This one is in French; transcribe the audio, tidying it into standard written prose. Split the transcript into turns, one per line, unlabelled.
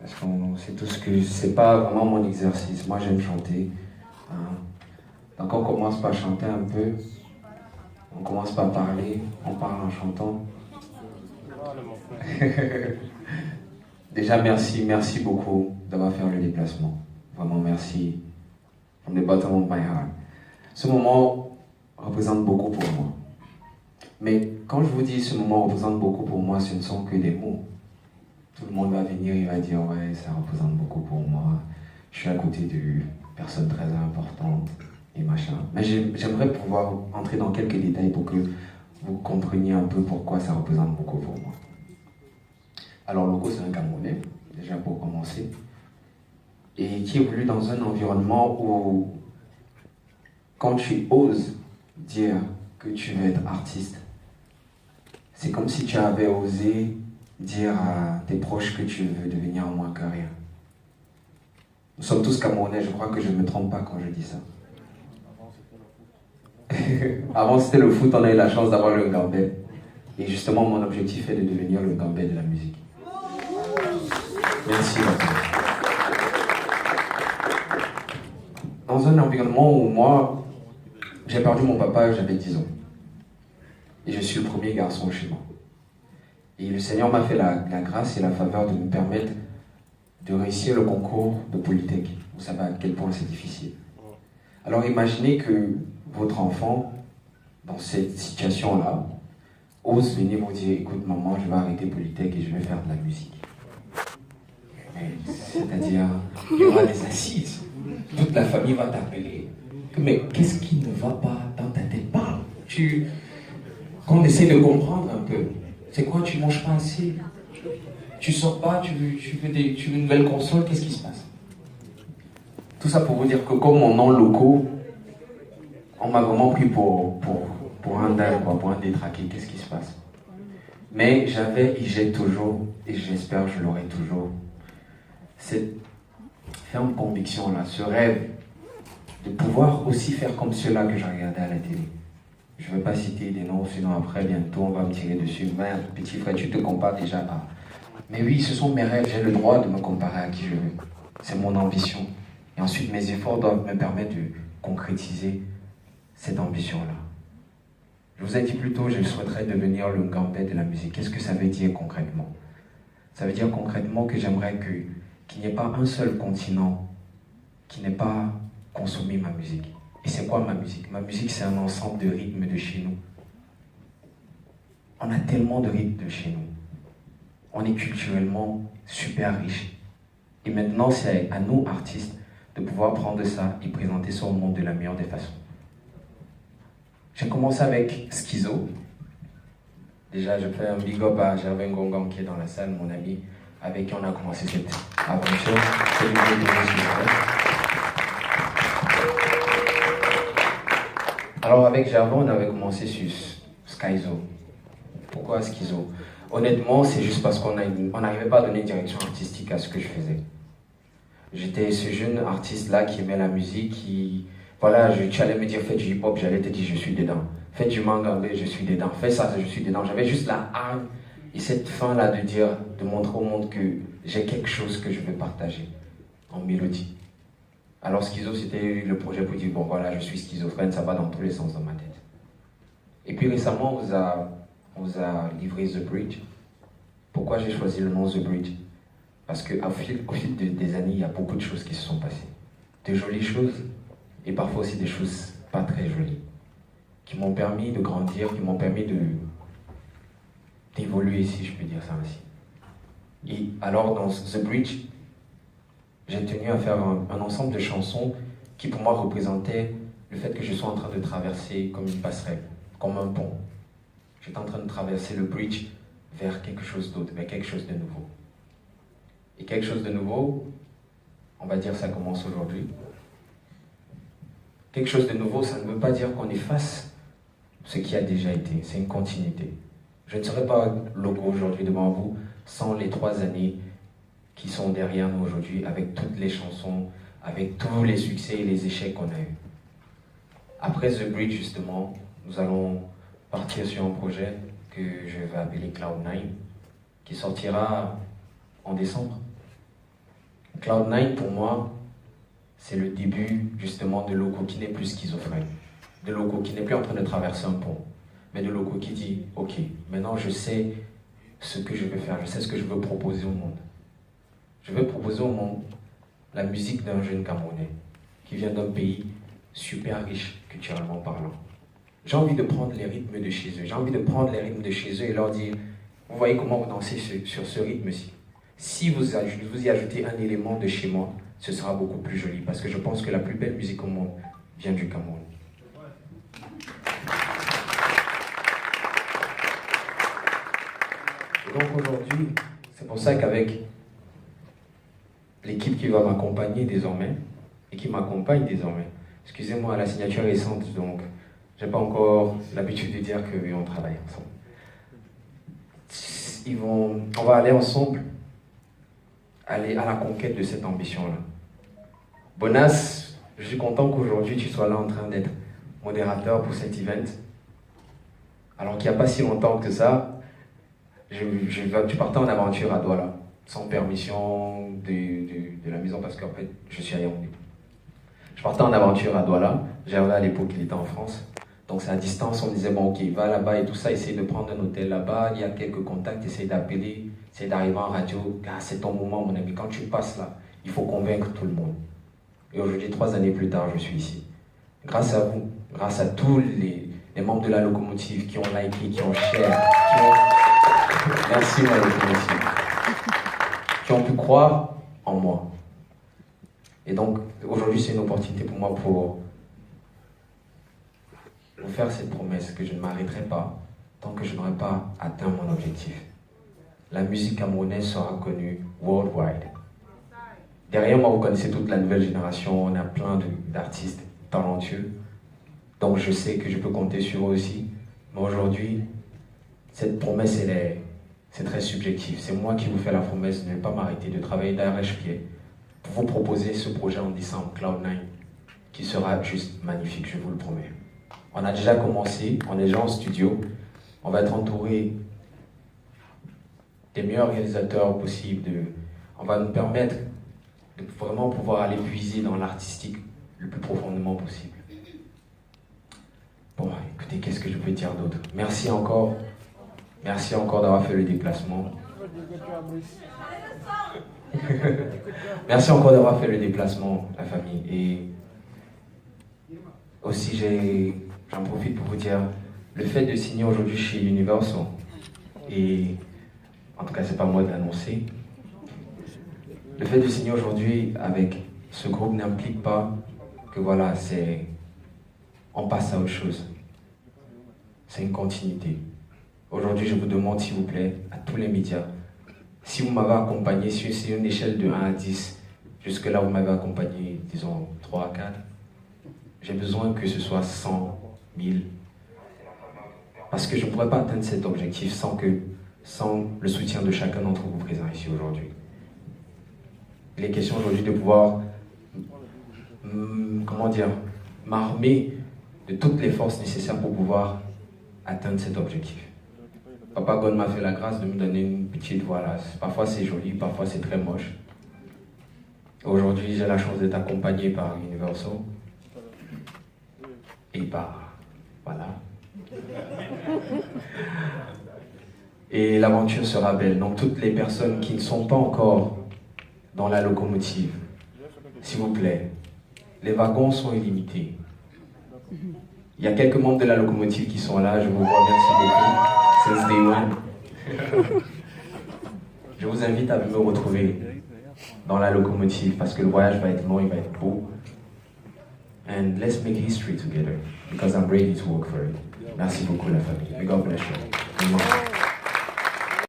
Parce qu'on sait tous que c'est pas vraiment mon exercice. Moi, j'aime chanter. Hein. Donc, on commence par chanter un peu. On commence par parler. On parle en chantant. Déjà, merci beaucoup d'avoir fait le déplacement. Vraiment, merci. From the bottom of my heart. Ce moment représente beaucoup pour moi. Mais quand je vous dis ce moment représente beaucoup pour moi, ce ne sont que des mots. Tout le monde va venir, il va dire ouais, ça représente beaucoup pour moi. Je suis à côté de personnes très importantes et machin. Mais j'aimerais pouvoir entrer dans quelques détails pour que vous compreniez un peu pourquoi ça représente beaucoup pour moi. Alors Logo, c'est un Camerounais, déjà pour commencer, et qui évolue dans un environnement où quand tu oses dire que tu veux être artiste, c'est comme si tu avais osé dire à tes proches que tu veux devenir moins que rien. Nous sommes tous Camerounais, je crois que je ne me trompe pas quand je dis ça. Avant c'était le foot, on a eu la chance d'avoir le Ngambé. Et justement, mon objectif est de devenir le Ngambé de la musique. Merci. Dans un environnement où moi, j'ai perdu mon papa, j'avais 10 ans. Et je suis le premier garçon chez moi. Et le Seigneur m'a fait la grâce et la faveur de me permettre de réussir le concours de Polytech. Vous savez à quel point c'est difficile. Alors imaginez que votre enfant, dans cette situation-là, ose venir vous dire, écoute maman, je vais arrêter Polytech et je vais faire de la musique. C'est-à-dire, il y aura des assises. Toute la famille va t'appeler. Mais qu'est-ce qui ne va pas dans ta tête? Parle. Qu'on essaie de comprendre un peu. C'est quoi, tu manges pas assez? Tu sors pas, tu veux une nouvelle console, qu'est-ce qui se passe? Tout ça pour vous dire que comme mon nom Loco, on m'a vraiment pris pour un dingue, pour un détraqué, qu'est-ce qui se passe? Mais j'avais et j'ai toujours, et j'espère que je l'aurai toujours, cette ferme conviction-là, ce rêve de pouvoir aussi faire comme ceux-là que je regardais à la télé. Je ne veux pas citer des noms, sinon après, bientôt, on va me tirer dessus. Merde, petit frère, tu te compares déjà à... Mais oui, ce sont mes rêves, j'ai le droit de me comparer à qui je veux. C'est mon ambition. Et ensuite, mes efforts doivent me permettre de concrétiser cette ambition-là. Je vous ai dit plus tôt, je souhaiterais devenir le Ngambé de la musique. Qu'est-ce que ça veut dire concrètement? Ça veut dire concrètement que j'aimerais qu'il n'y ait pas un seul continent qui n'ait pas consommé ma musique. Et c'est quoi ma musique? Ma musique, c'est un ensemble de rythmes de chez nous. On a tellement de rythmes de chez nous. On est culturellement super riche. Et maintenant, c'est à nous, artistes, de pouvoir prendre ça et présenter ça au monde de la meilleure des façons. J'ai commencé avec Schizo. Déjà, je fais un big up à Gervais Ngongan qui est dans la salle, mon ami, avec qui on a commencé cette aventure. C'est une vidéo Alors avec Gervais, on avait commencé sur Schizo. Pourquoi Schizo? Honnêtement, c'est juste parce qu'on n'arrivait pas à donner une direction artistique à ce que je faisais. J'étais ce jeune artiste-là qui aimait la musique, voilà, tu allais me dire fais du hip-hop, j'allais te dire je suis dedans. Fais du mangambé, je suis dedans. Fais ça, je suis dedans. J'avais juste la hargne et cette faim-là de montrer au monde que j'ai quelque chose que je veux partager en mélodie. Alors Schizo, c'était le projet pour dire, bon voilà, je suis schizophrène, ça va dans tous les sens dans ma tête. Et puis récemment, on vous a livré The Bridge. Pourquoi j'ai choisi le nom The Bridge? Parce qu'au fil des années, il y a beaucoup de choses qui se sont passées. De jolies choses et parfois aussi des choses pas très jolies. Qui m'ont permis de grandir, qui m'ont permis d'évoluer, si je peux dire ça ainsi. Et alors dans The Bridge, j'ai tenu à faire un ensemble de chansons qui pour moi représentaient le fait que je sois en train de traverser comme une passerelle, comme un pont. J'étais en train de traverser le bridge vers quelque chose d'autre, vers quelque chose de nouveau. Et quelque chose de nouveau, on va dire ça commence aujourd'hui. Quelque chose de nouveau, ça ne veut pas dire qu'on efface ce qui a déjà été, c'est une continuité. Je ne serais pas Logo aujourd'hui devant vous sans les 3 années qui sont derrière nous aujourd'hui, avec toutes les chansons, avec tous les succès et les échecs qu'on a eus. Après The Bridge, justement, nous allons partir sur un projet que je vais appeler Cloud9, qui sortira en décembre. Cloud9, pour moi, c'est le début justement de Loco qui n'est plus schizophrène. De Loco qui n'est plus en train de traverser un pont. Mais de Loco qui dit, ok, maintenant je sais ce que je veux faire, je sais ce que je veux proposer au monde. Je veux proposer au monde la musique d'un jeune Camerounais qui vient d'un pays super riche culturellement parlant. J'ai envie de prendre les rythmes de chez eux, j'ai envie de prendre les rythmes de chez eux et leur dire, vous voyez comment vous dansez sur ce rythme-ci. Si vous y ajoutez un élément de chez moi, ce sera beaucoup plus joli parce que je pense que la plus belle musique au monde vient du Cameroun. Et donc aujourd'hui, c'est pour ça qu'avec l'équipe qui va m'accompagner désormais, et qui m'accompagne désormais, excusez-moi, la signature est récente, donc j'ai pas encore l'habitude de dire qu'on travaille ensemble. On va aller ensemble, aller à la conquête de cette ambition-là. Bonas, je suis content qu'aujourd'hui tu sois là en train d'être modérateur pour cet event. Alors qu'il n'y a pas si longtemps que ça, tu partais en aventure à Douala, sans permission de la maison, parce qu'en fait, je suis à Yaoundé. Je partais en aventure à Douala, j'avais à l'époque, il était en France. Donc c'est à distance, on me disait, bon ok, va là-bas et tout ça, essaye de prendre un hôtel là-bas, il y a quelques contacts, essaye d'appeler, essaye d'arriver en radio. Ah, c'est ton moment mon ami, quand tu passes là, il faut convaincre tout le monde. Et aujourd'hui, 3 années plus tard, je suis ici. Grâce à vous, grâce à tous les membres de la locomotive qui ont liké, qui ont share, merci la locomotive, qui ont pu croire en moi. Et donc, aujourd'hui, c'est une opportunité pour moi pour vous faire cette promesse que je ne m'arrêterai pas tant que je n'aurai pas atteint mon objectif. La musique camerounaise sera connue worldwide. Derrière moi, vous connaissez toute la nouvelle génération, on a plein d'artistes talentueux. Donc je sais que je peux compter sur eux aussi. Mais aujourd'hui, cette promesse, c'est très subjectif. C'est moi qui vous fais la promesse de ne pas m'arrêter, de travailler d'arrache-pied pour vous proposer ce projet en décembre, Cloud9, qui sera juste magnifique, je vous le promets. On a déjà commencé, on est déjà en studio, on va être entouré des meilleurs réalisateurs possibles, on va nous permettre de vraiment pouvoir aller puiser dans l'artistique le plus profondément possible. Bon, écoutez, qu'est-ce que je peux dire d'autre? Merci encore d'avoir fait le déplacement. Merci encore d'avoir fait le déplacement, la famille. Et aussi, j'en profite pour vous dire, le fait de signer aujourd'hui chez Universal, et en tout cas, c'est pas moi de l'annoncer, le fait de signer aujourd'hui avec ce groupe n'implique pas que voilà, on passe à autre chose. C'est une continuité. Aujourd'hui, je vous demande, s'il vous plaît, à tous les médias, si vous m'avez accompagné sur une échelle de 1 à 10, jusque-là, vous m'avez accompagné, disons, 3 à 4, j'ai besoin que ce soit 100, 1000. Parce que je ne pourrais pas atteindre cet objectif sans le soutien de chacun d'entre vous présents ici aujourd'hui. Il est question aujourd'hui de pouvoir, m'armer de toutes les forces nécessaires pour pouvoir atteindre cet objectif. Papa God m'a fait la grâce de me donner une petite voix là. Parfois c'est joli, parfois c'est très moche. Aujourd'hui, j'ai la chance d'être accompagné par Universal. Et voilà. Et l'aventure sera belle. Donc toutes les personnes qui ne sont pas encore dans la locomotive, s'il vous plaît, les wagons sont illimités. Il y a quelques membres de la locomotive qui sont là, je vous vois, merci beaucoup. Since day one. Je vous invite à me retrouver dans la locomotive parce que le voyage va être long, il va être beau. And let's make history together because I'm ready to work for it. Merci beaucoup la famille. May God bless you. Amen.